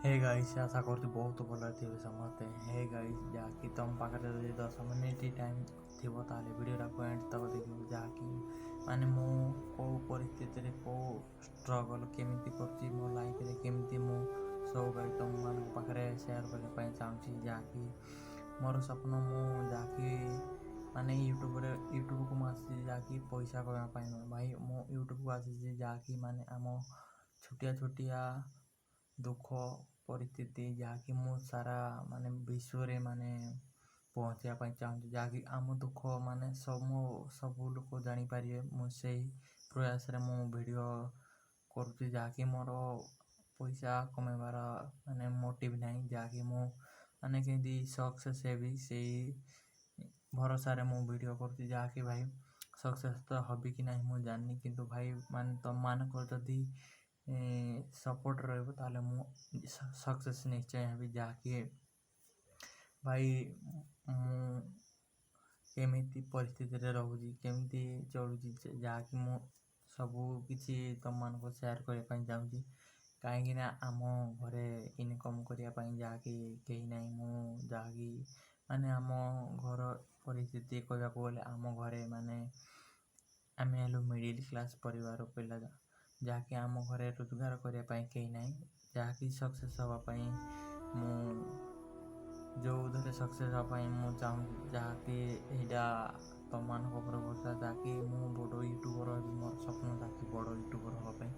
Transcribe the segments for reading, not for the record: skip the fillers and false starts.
Hey guys आशा करती बहुत भल थे समस्ते। हे गाइस जहाँकि तुम पाखे जब 10 मिनिट टाइम थी भिडियो को एंड तक देखिए जहाँकि माने मु को परिस्थिति रे को स्ट्रगल केमिति करची मो लाइफ रे केमिति मु सब गाइस तुम मान पाखे शेयर करने चाहूँगी जहाँकि मोर स्वप्न मु जहाँकि माने यूट्यूब को आसी जहाँकि पैसा कमाई भाई मो यूट्यूब को आसी जहाँकि माने आम छोटिया छोटिया दुख परिस्थिति जहाँकि मु सारा माने विश्व रे माने पहुँचापी चाहूँ जहाँकि आम दुख माने सब लोग जानीपर मुझे प्रयास रे मु वीडियो करुँच जहाँकि मोर पैसा कमेबार माने मोटिव नहीं जहाँकि मु माने केमती सक्सेस हेबी से भरोसा रे मु वीडियो करुँच जहाँकि भाई सक्सेस तो हबी कि नहीं मु जानी किंतु भाई मान तुम मान जदि सपोर्ट रहा मु सक्सेस निश्चय हेबी जहाँकि भाई मु केमिति परिस्थिति रे रहूजी केमिति चलुची जहाँकि मु सबू किसी तुम मान को शेयर करने चाहूँगी कहीं आम घरे इनकम करने जहाँकि कहीं ना मु जहाँकि माने आम घर परिस्थिति कहवाक गले आम घरे माने आम हेलु मिडिल क्लास परिवार पिला जहाँकि आम घरे रोजगार करने कहीं ना जहाँकि सक्सेस हाँपाई मु जो उधर सक्सेस हाँपाई मु चाहूँ जहाँकि यहाँ तुम मान भरोसा जहाँकि मु बड़ यूट्यूबर हेबी मोर स्वप्न जहाँकि बड़ यूट्यूबर हाँपाई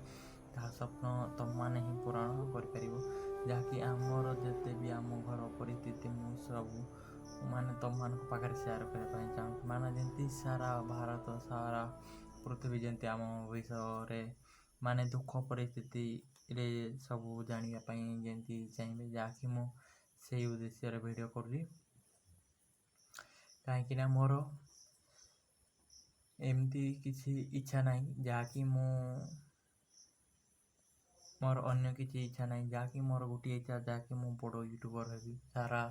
ता स्वप्न तुम मैंने ही पूरण कर जहाँकि आमर जिते भी आम घर परिस्थिति मु सब माने तुम मान पाखे शेयर करने चाहूँ माने जमी सारा भारत सारा पृथ्वी जमी आम विषय माने दुख परिस्थिति रे सब जानापी जमी चाहिए जहाँकि मु से उद्देश्य वीडियो करी कहीं मोर एमती किसी इच्छा नहीं जहाँकि मु मोर अन्य किसी इच्छा नहीं जहाँकि मोर गोटे इच्छा जहाँकि मु बड़ यूट्यूबर हेबी सारा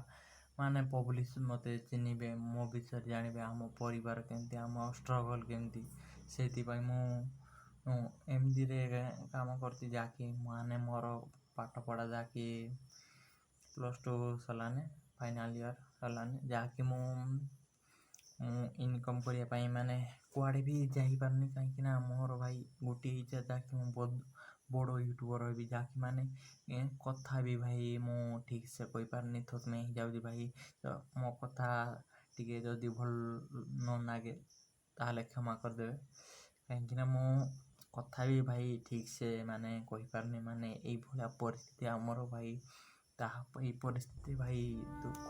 माने पब्लिश मते चिन्हे मो विषय जाने आम परिवार केमती आम स्ट्रगल केमती से मु एमती काम करती जहाँकि माने मोर पाठ पढ़ा जहाँकि +2 सलाने फाइनाल ईयर सलाने जहाँकि मु इनकम करने माने कुआड़े भी जापारनी कहीं मोर भाई गोटे इच्छा जहाँकि मु बड़ यूट्यूबर हेबी जहाँकि माने कथा भी भाई मु ठीक से कही पारनी थोत में ही जाऊँगी भाई तो मो कथा टिके जदि भल न लगे ताले क्षमा करदे कहीं मु कथा भी भाई ठीक से माने कही पारनी माने यही भाया परिस्थिति आमर भाई ताही परिस्थिति भाई दुख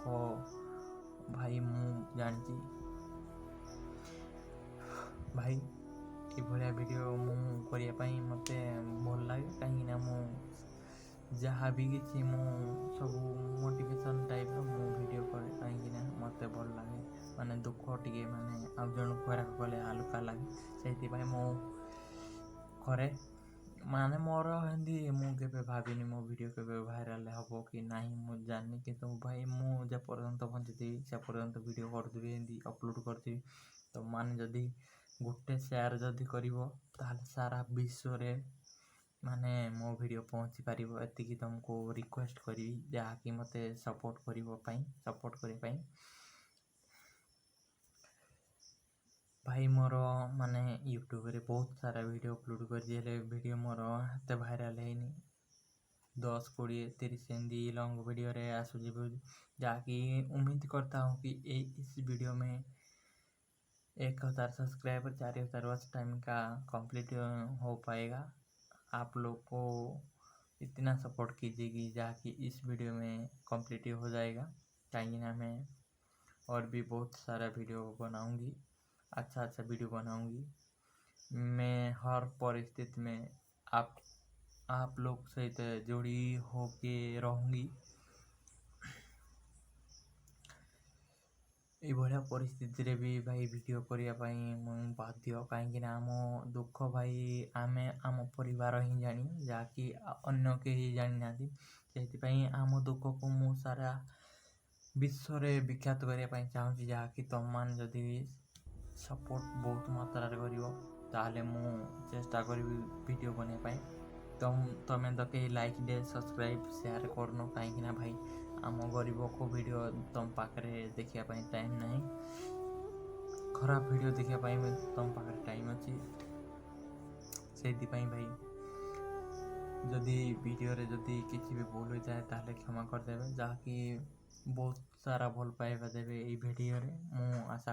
भाई मु जानी भाई ये वीडियो मु करने मत भल लगे कहीं मु जहाँ भी किसी मु सब मोटिवेशन टाइप मु वीडियो करे कहीं मत भल लगे माने दुख टिके माने आउ जन कहवाक गले हालुका लगे से मु करे माने मोर हिंदी मुझे भाविनी मो वीडियो के भाइराल हम कि नहीं मुझे जानी कि भाई मुझे पर्यंत बंची से पर्यंत वीडियो करदेवी हिंदी अपलोड करदेवी तो माने जदि गोटे शेयर जदि कर सारा विश्व रे माने मो वीडियो पहुँची पार एति तुमको रिक्वेस्ट करी जहाँकि मत सपोर्ट करने भाई मोर माने यूट्यूब रे बहुत सारा वीडियो अपलोड कर वीडियो मोर हाथ भाइराल है 10, 20, 30 हिंदी लॉन्ग वीडियो रे आसूजी जहाँकि उम्मीद करता हूँ कि इस वीडियो में 1000 सब्सक्राइबर 4000 वॉच टाइम का कंप्लीट हो पाएगा। आप लोग को इतना सपोर्ट कीजिए कि जहाँकि इस वीडियो में कंप्लीट हो जाएगा कहीं मैं और भी बहुत सारा वीडियो बनाऊंगी अच्छा वीडियो बनाऊंगी मैं हर परिस्थिति में आप लोग सहित जुड़ी होके रहूँगी ये भाया परिस्थिति रे भी भाई वीडियो करने बाध्य कहीं आम दुख भाई आमे आम परिवार ही जानी जहाँकि अन्य कहीं जानी ना से आम दुख को मु सारा विश्व रे विख्यात करने चाहूँगी जहाँकि तुम मान जदि सपोर्ट बहुत मात्रा कर ताले मु चेष्टा करी वीडियो बनने ତମେ ତ କେହି ଲାଇକ୍ ଡେ ସବସ୍କ୍ରାଇବ୍ ସେୟାର କରୁନ କାହିଁକିନା ଭାଇ ଆମ ଗରିବକୁ ଭିଡ଼ିଓ ତମ ପାଖରେ ଦେଖିବା ପାଇଁ ଟାଇମ୍ ନାହିଁ, ଖରାପ ଭିଡ଼ିଓ ଦେଖିବା ପାଇଁ ତମ ପାଖରେ ଟାଇମ୍ ଅଛି। ସେଇଥିପାଇଁ ଭାଇ ଯଦି ଭିଡ଼ିଓରେ ଯଦି କିଛି ବି ଭୁଲ ହୋଇଥାଏ ତାହେଲେ କ୍ଷମା କରିଦେବେ, ଯାହାକି ବହୁତ ସାରା ଭଲ ପାଇବା ଦେବେ ଏଇ ଭିଡ଼ିଓରେ ମୁଁ ଆଶା